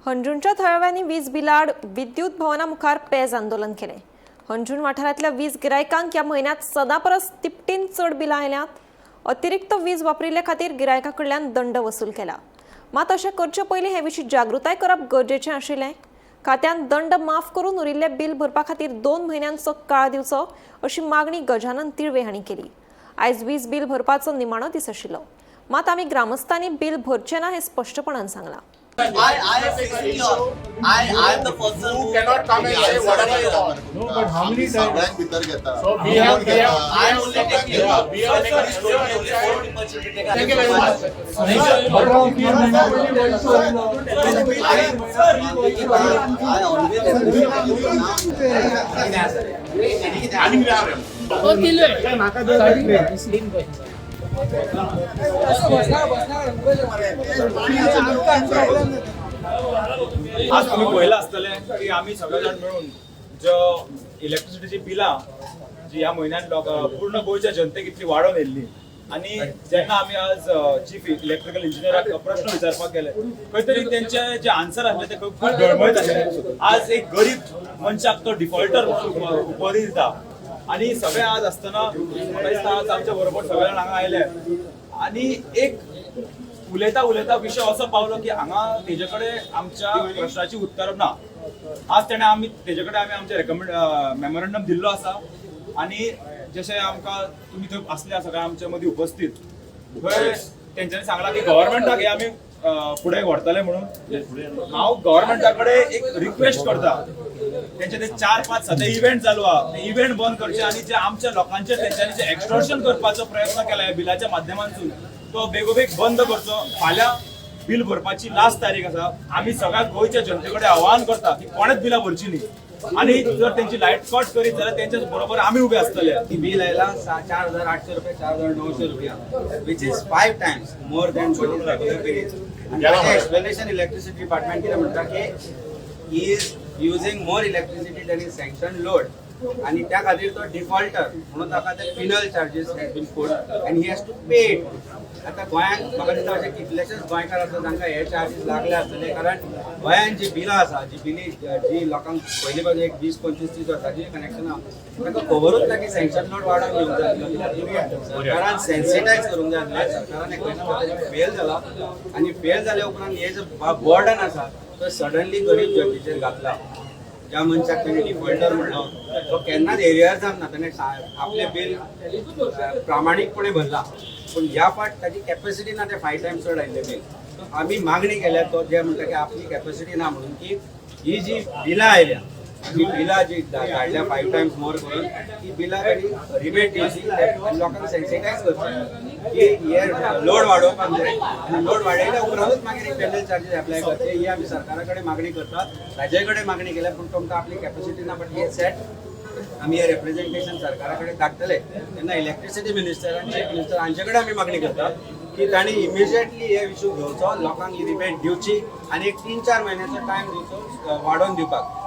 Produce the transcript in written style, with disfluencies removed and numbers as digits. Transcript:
हंजुणच्या थळाव्यांनी वीज बिलाड विद्युत भवना मुखार पेज आंदोलन केले। हंजुण वाठारांतल्या वीज गिरायकांक या म्हयन्यात सदांपरस तिपटीन चड बिलां आयल्यात। अतिरिक्त वीज वापरिल्ले खातीर गिरायकां कडल्यान दंड वसूल केला। मात अशें करचे पयलीं हे विशीं जागृताय करप गरजेचें आशिल्लें। खात्यान दंड माफ करून उरिल्ले बिल भरपा खातीर 2 म्हयन्यांचो काळ दिवचो अशी मागणी गजानन तिळवे हांणी केली। आयज वीज बिल भरपाचो निमाणो दीस आशिल्लो, मात आमी ग्रामस्थांनी बिल भरचें ना हें स्पश्टपणान सांगलां। I am secure. I am the person who cannot come and say whatever you want. No, but how many times? सगळ्यांक भितर घेता. So we have I only take care of. we have Somebody told me only 40% to take care. Thank you very much. आज तुम्ही पहिला असतले की आम्ही सगळेजण मिळून जो इलेक्ट्रिसिटीची बिलां जी ह्या म्हयन्यात पूर्ण गोयच्या जनतेक इतली वाडोवन येयल्ली आणि जेन्ना आमी आज चीफ इलेक्ट्रिकल इंजिनियराक प्रश्न विचारपाक गेले खंय तरी तेंचे जे आन्सर आसले ते खूब गळमळीत आशिल्ले। आज एक गरीब मनशाक तो डिफॉल्टर उपाधी दिता आणि सगळे आज आसतना म्हाका दिसता आज आमच्या बरोबर सगळे जाण हांगा आयले आणि एक उलयता विषय असो पावलो की हांगा तेजे कडेन आमच्या प्रश्नाची उत्तर ना। आज तेणे आमी तेजे कडेन आमचे मेमोरंडम दिल्लो आसा आणि जशें आमकां तुमी थंय आसले सगळे आमच्या मदीं उपस्थित थंय तेंच्यांनी सांगला की गव्हर्नमेंटाक हे आमी फुडें व्हरतले म्हणून। हांव गव्हर्नमेंटा कडेन एक रिक्वेस्ट करता, तेंचे ते 4-5 सद्या इव्हेंट चालू आहा, ते इव्हेंट बंद करचे आणि जे आमच्या लोकांचे तेंच्यांनी जे एक्सटॉर्शन करपाचो प्रयत्न केला ह्या बिलाच्या माध्यमांतून तो बेगोबेग बंद करचो। फाल्यां बिल भरपाची लास्ट तारीख आसा। आमी सगळ्या गोंयच्या जनते कडेन आवाहन करता की कोणेच बिलां भरची न्ही आणि जर त्यांची लाईट कट करीत जाल्यार त्यांच्या बरोबर आम्ही उभे असतले। की बिल आयला 4,800 रुपये 4,900 रुपया which is 5 times more than what is regular bill. And the explanation electricity department कितें म्हणटा की he is using more electricity than his sanctioned load आणि त्या खातीर तो डिफॉल्टर म्हणून ताका ते penal charges has been put and he has to pay it. आता गोंयांत म्हाका दिसता अशें कितलेशेच गोंयकार आसा तांकां हे चार्जीस लागले आसतले, कारण गोंयांत जी बिलां आसा जी लोकांक पयलीं पासून एक 20-25-30 वर्सांची कनेक्शनां तांकां खबरूच ना की सँक्शन लोड वाडोवन घेवंक जाय। सरकारान सेन्सिटायज करूंक जाय आसलें। सरकारान एक फेल जाला आनी फेल जाल्या उपरांत हे जो बर्डन आसा तो सडनली गरीब जनतेचेर घातला। ज्या मनशाक ताणें डिफॉल्टर म्हणलो तो केन्नाच एरियार जावना, ताणें आपले बिल प्रामाणीकपणे भरला, पूण ह्या फावट ताची कॅपॅसिटी ना, ते 5 टायम्स चड आयिल्ले बिल। आमी मागणी केल्या तो जे म्हणटा की आपली कॅपॅसिटी ना म्हणून की ही जी बिलां आयल्या ही बिलां जी धाडल्या 5 टायम्स मोर करून ही बिलां ताणी रिबेट दिवची आनी लोकांक सेन्सिटायज करची की हे लोड वाडोवपाक जाय आनी लोड वाडयल्या उपरांतूच मागीर पेनल चार्जीस एप्लाय करचे ही आमी सरकारा कडेन मागणी करतात। राज्या कडेन मागणी केल्या पूण तुमकां आपली कॅपॅसिटी ना, बट हे सेट आमी हे रिप्रेझेंटेशन सरकारा कडेन धाडटले तेन्ना इलेक्ट्रिसिटी मिनिस्टर आनी चीफ मिनिस्टर हांचे कडेन आमी मागणी करतात की तांणी इमिजिएटली हे इश्यू घेवचो, लोकांक ही रिबेट दिवची आनी एक 3-4 म्हयन्याचो टायम दिवचो वाडोवन दिवपाक।